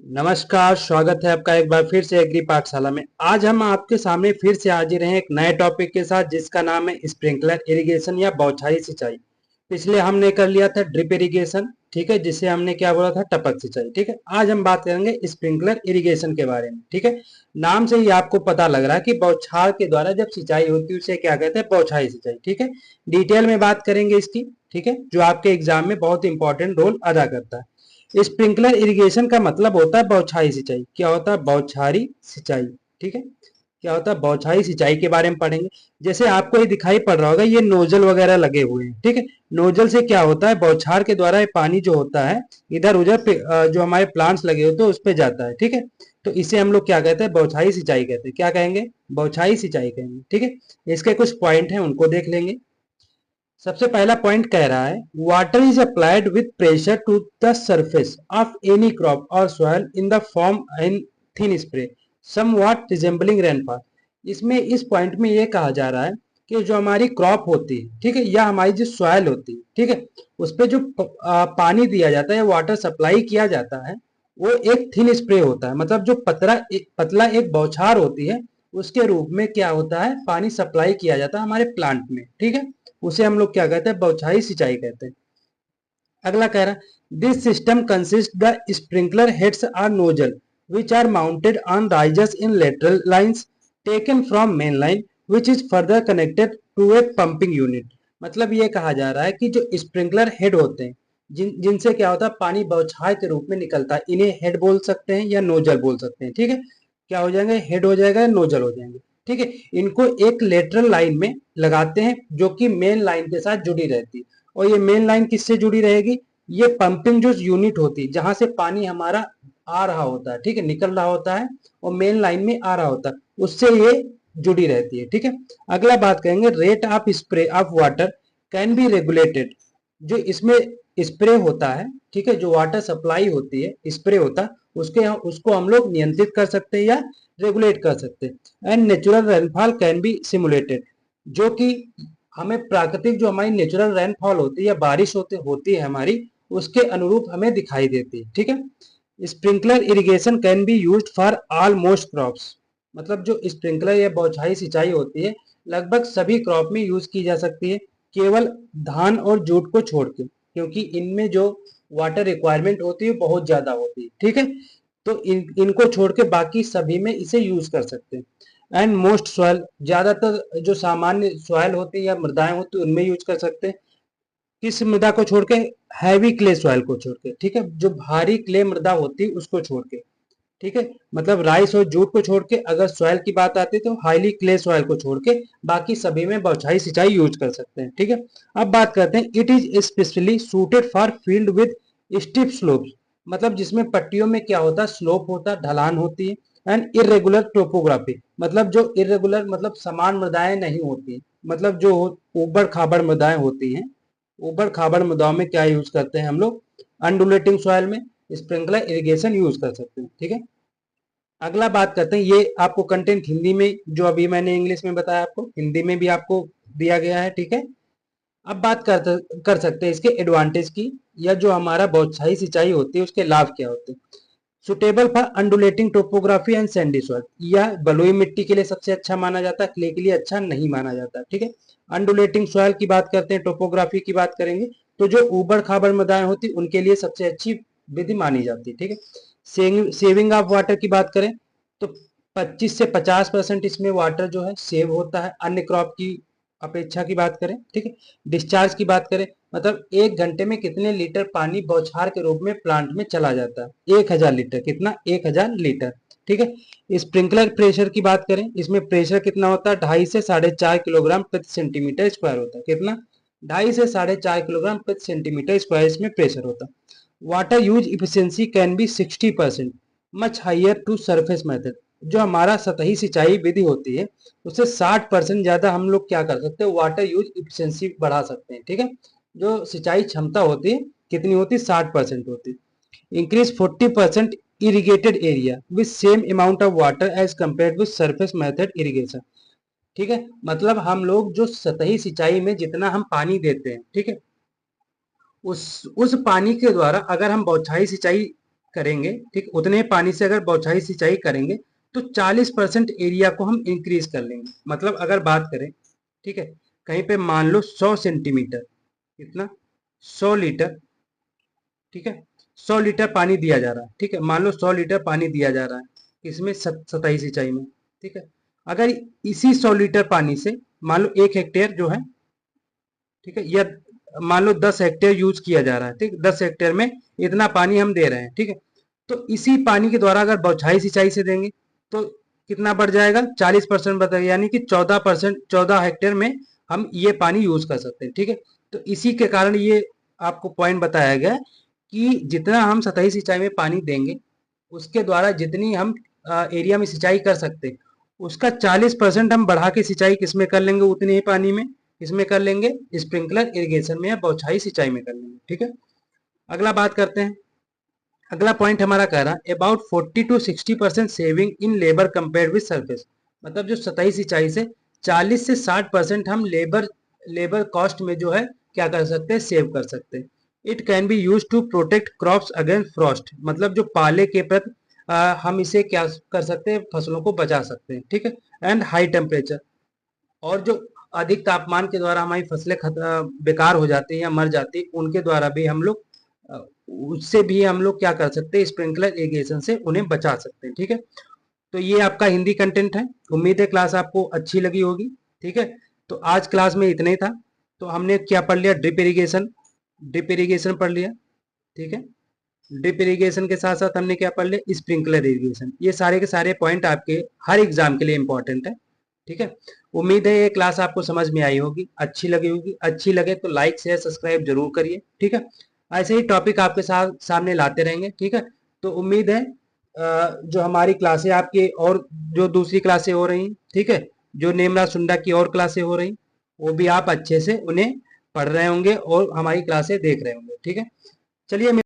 नमस्कार, स्वागत है आपका एक बार फिर से एग्री पाठशाला में। आज हम आपके सामने फिर से हाजिर हैं एक नए टॉपिक के साथ जिसका नाम है स्प्रिंकलर इरिगेशन या बौछारी सिंचाई। पिछले हमने कर लिया था ड्रिप इरिगेशन, ठीक है, जिसे हमने क्या बोला था, टपक सिंचाई। ठीक है, आज हम बात करेंगे स्प्रिंकलर इरिगेशन के बारे में। ठीक है, नाम से ही आपको पता लग रहा है कि बौछार के द्वारा जब सिंचाई होती है उसे क्या कहते हैं, बौछारी सिंचाई। ठीक है, डिटेल में बात करेंगे इसकी। ठीक है, जो आपके एग्जाम में बहुत इंपॉर्टेंट रोल अदा करता है। स्प्रिंकलर इरिगेशन का मतलब होता है बौछारी सिंचाई। क्या होता है बौछारी सिंचाई? ठीक है, क्या होता है बौछारी सिंचाई के बारे में पढ़ेंगे। जैसे आपको ये दिखाई पड़ रहा होगा, ये नोजल वगैरह लगे हुए हैं। ठीक है, नोजल से क्या होता है, बौछार के द्वारा ये पानी जो होता है इधर उधर जो हमारे प्लांट्स लगे होते हैं उस पर जाता है। ठीक है, तो इसे हम लोग क्या कहते हैं, बौछारी सिंचाई कहते हैं। क्या कहेंगे, बौछारी सिंचाई कहेंगे। ठीक है, इसके कुछ पॉइंट हैं, उनको देख लेंगे। सबसे पहला पॉइंट कह रहा है water is applied with pressure to the surface of any crop or soil in the form in thin spray somewhat resembling rainfall. इसमें इस पॉइंट में ये कहा जा रहा है कि जो हमारी क्रॉप होती है, ठीक है, या हमारी जो सॉइल होती है, ठीक है, उस पर जो पानी दिया जाता है, वाटर सप्लाई किया जाता है, वो एक थिन स्प्रे होता है। मतलब जो पतला एक बौछार होती है, उसके रूप में क्या होता है, पानी सप्लाई किया जाता है हमारे प्लांट में। ठीक है, उसे हम लोग क्या कहते हैं, बौछारी सिंचाई कहते हैं। अगला कह रहा this system consist the sprinkler heads are nozzle which are mounted on risers in lateral lines taken from main line which is further connected to a pumping unit. मतलब ये कहा जा रहा है कि जो स्प्रिंकलर हेड होते हैं, जिनसे क्या होता है, पानी बौछार के रूप में निकलता है, इन्हें हेड बोल सकते हैं या नोजल बोल सकते हैं। ठीक है, क्या हो जाएंगे, हेड हो जाएगा, नोजल हो जाएंगे। ठीक है, इनको एक लेटरल लाइन में लगाते हैं जो कि मेन लाइन के साथ जुड़ी रहती है। और ये मेन लाइन किससे जुड़ी रहेगी, ये पंपिंग जो यूनिट होती है, जहां से पानी हमारा आ रहा होता है, ठीक है, निकल रहा होता है और मेन लाइन में आ रहा होता है, उससे ये जुड़ी रहती है। ठीक है, अगला बात करेंगे rate of spray of water can be regulated. जो इसमें स्प्रे होता है, ठीक है, जो वाटर सप्लाई होती है, स्प्रे होता है, उसको हम लोग नियंत्रित कर सकते हैं या रेगुलेट कर सकते हैं। And natural rainfall can be simulated, जो कि हमें प्राकृतिक जो हमारी नेचुरल रेनफॉल होती है या बारिश होती है हमारी, उसके अनुरूप हमें दिखाई देती है। ठीक है, sprinkler irrigation can be used for almost crops. मतलब जो स्प्रिंकलर या बौछारी सिंचाई होती है लगभग सभी क्रॉप में यूज की जा सकती है, केवल धान और जूट को छोड़ के, क्योंकि इनमें जो वाटर रिक्वायरमेंट होती है बहुत ज्यादा होती है। ठीक है, तो इनको छोड़ के बाकी सभी में इसे यूज कर सकते हैं। एंड मोस्ट सॉइल, ज्यादातर जो सामान्य सॉइल होती है या मृदाएं होती है उनमें यूज कर सकते हैं। किस मृदा को छोड़ के, हैवी क्ले सॉइल को छोड़ के। ठीक है, जो भारी क्ले मृदा होती है उसको छोड़ के। ठीक है, मतलब राइस और जूट को छोड़ के अगर सॉइल की बात आती है तो हाईली क्ले सॉइल को छोड़ के बाकी सभी में बौछारी सिंचाई यूज कर सकते हैं। ठीक है, अब बात करते हैं it is specially suited for field with steep slopes. मतलब जिसमें पट्टियों में क्या होता है, स्लोप होता है, ढलान होती है। एंड इरेगुलर टोपोग्राफी, मतलब जो इरेगुलर मतलब समान मृदाएं नहीं होती, मतलब जो ऊबड़ खाबड़ मृदाएं होती हैं, ऊबड़ खाबड़ मृदाओं में क्या यूज करते हैं हम लोग, अनडुलेटिंग सॉइल में स्प्रिंकलर इरिगेशन यूज कर सकते हैं। ठीक है, अगला बात करते हैं, ये आपको कंटेंट हिंदी में, जो अभी मैंने इंग्लिश में बताया आपको हिंदी में भी आपको दिया गया है। ठीक है, अब बात कर सकते हैं इसके एडवांटेज की, या जो हमारा बौछारी सिंचाई होती है उसके लाभ क्या होते हैं। Suitable for undulating topography and Sandy soil, यह बलुई मिट्टी के लिए सबसे अच्छा माना जाता है, क्ले के लिए अच्छा नहीं माना जाता। ठीक है, अंडुलेटिंग सॉइल की बात करते हैं, टोपोग्राफी की बात करेंगे तो जो ऊबड़ खाबड़ मृदाएं होती उनके लिए सबसे अच्छी विधि मानी जाती है। ठीक है, सेविंग ऑफ वाटर की बात करें तो 25 से 50% इसमें वाटर जो है सेव होता है अन्य क्रॉप की अपेक्षा की बात करें। ठीक है, डिस्चार्ज की बात करें, मतलब 1 घंटे में कितने लीटर पानी बौछार के रूप में प्लांट में चला जाता है, 1000 लीटर। कितना, 1000 लीटर। ठीक है, स्प्रिंकलर प्रेशर की बात करें, इसमें प्रेशर कितना होता है, 2.5 से 4.5 किलोग्राम प्रति सेंटीमीटर स्क्वायर होता है। कितना, 2.5 से 4.5 किलोग्राम प्रति सेंटीमीटर स्क्वायर इसमें प्रेशर होता है। Water use efficiency can be 60% much higher to surface method. जो हमारा सतही सिंचाई विधि होती है उससे 60% ज्यादा हम लोग क्या कर सकते हैं, वाटर यूज इफिशियंसी बढ़ा सकते हैं। ठीक है, जो सिंचाई क्षमता होती है कितनी होती है, 60% होती है। Increase 40% irrigated area with same amount of water as compare with surface method irrigation. ठीक है, मतलब हम लोग जो सतही सिंचाई में जितना हम पानी देते हैं, ठीक है, उस पानी के द्वारा अगर हम बौछारी सिंचाई करेंगे, ठीक, उतने पानी से अगर बौछारी सिंचाई करेंगे तो 40% एरिया को हम इंक्रीज कर लेंगे। मतलब अगर बात करें, ठीक है, कहीं पे मान लो 100 सेंटीमीटर, कितना, 100 लीटर, ठीक है, 100 लीटर पानी दिया जा रहा है, ठीक है, मान लो 100 लीटर पानी दिया जा रहा है इसमें सतही सिंचाई में, ठीक है। अगर इसी 100 लीटर पानी से मान लो 1 हेक्टेयर जो है, ठीक है, या मान लो 10 हेक्टेयर यूज किया जा रहा है, ठीक, 10 हेक्टेयर में इतना पानी हम दे रहे हैं, ठीक है, तो इसी पानी के द्वारा अगर बौछारी सिंचाई से देंगे तो कितना बढ़ जाएगा, 40% बढ़ जाएगा, यानी कि 14%, 14 हेक्टेयर में हम ये पानी यूज कर सकते हैं, ठीक है। तो इसी के कारण ये आपको पॉइंट बताया गया कि जितना हम सतही सिंचाई में पानी देंगे उसके द्वारा जितनी हम एरिया में सिंचाई कर सकते हैं उसका 40% हम बढ़ा के सिंचाई किसमें कर लेंगे, उतने ही पानी में इसमें कर लेंगे, स्प्रिंकलर इरिगेशन में या बौछारी सिंचाई में कर लेंगे, ठीक है। अगला बात करते हैं, अगला पॉइंट हमारा कह रहा है about 40 to 60% saving in labour compare with surface. मतलब जो सतही सिंचाई से 40 से 60% हम लेबर कॉस्ट में जो है क्या कर सकते हैं, सेव कर सकते हैं। It can be use to protect crops against frost. मतलब जो पाले के प्रति हम इसे क्या कर सकते हैं, फसलों को बचा सकते हैं, ठीक है। एंड हाई टेम्परेचर, और जो अधिक तापमान के द्वारा हमारी फसलें बेकार हो जाती हैं या मर जाती हैं उनके द्वारा भी हम लोग उससे भी हम लोग क्या कर सकते हैं, स्प्रिंकलर इरिगेशन से उन्हें बचा सकते हैं, ठीक है। तो ये आपका हिंदी कंटेंट है, उम्मीद है क्लास आपको अच्छी लगी होगी, ठीक है। तो आज क्लास में इतना ही था। तो हमने क्या पढ़ लिया, ड्रिप इरिगेशन पढ़ लिया, ठीक है। ड्रिप इरिगेशन के साथ साथ हमने क्या पढ़ लिया, स्प्रिंकलर इरिगेशन। ये सारे के सारे पॉइंट आपके हर एग्जाम के लिए इंपॉर्टेंट है, ठीक है। उम्मीद है ये क्लास आपको समझ में आई होगी, अच्छी लगी होगी। अच्छी लगे तो लाइक शेयर सब्सक्राइब जरूर करिए, ठीक है। ऐसे ही टॉपिक आपके साथ सामने लाते रहेंगे, ठीक है। तो उम्मीद है जो हमारी क्लासें आपकी और जो दूसरी क्लासें हो रही, ठीक है, जो नेमराज सुंडा की और क्लासें हो रही वो भी आप अच्छे से उन्हें पढ़ रहे होंगे और हमारी क्लासें देख रहे होंगे, ठीक है। चलिए।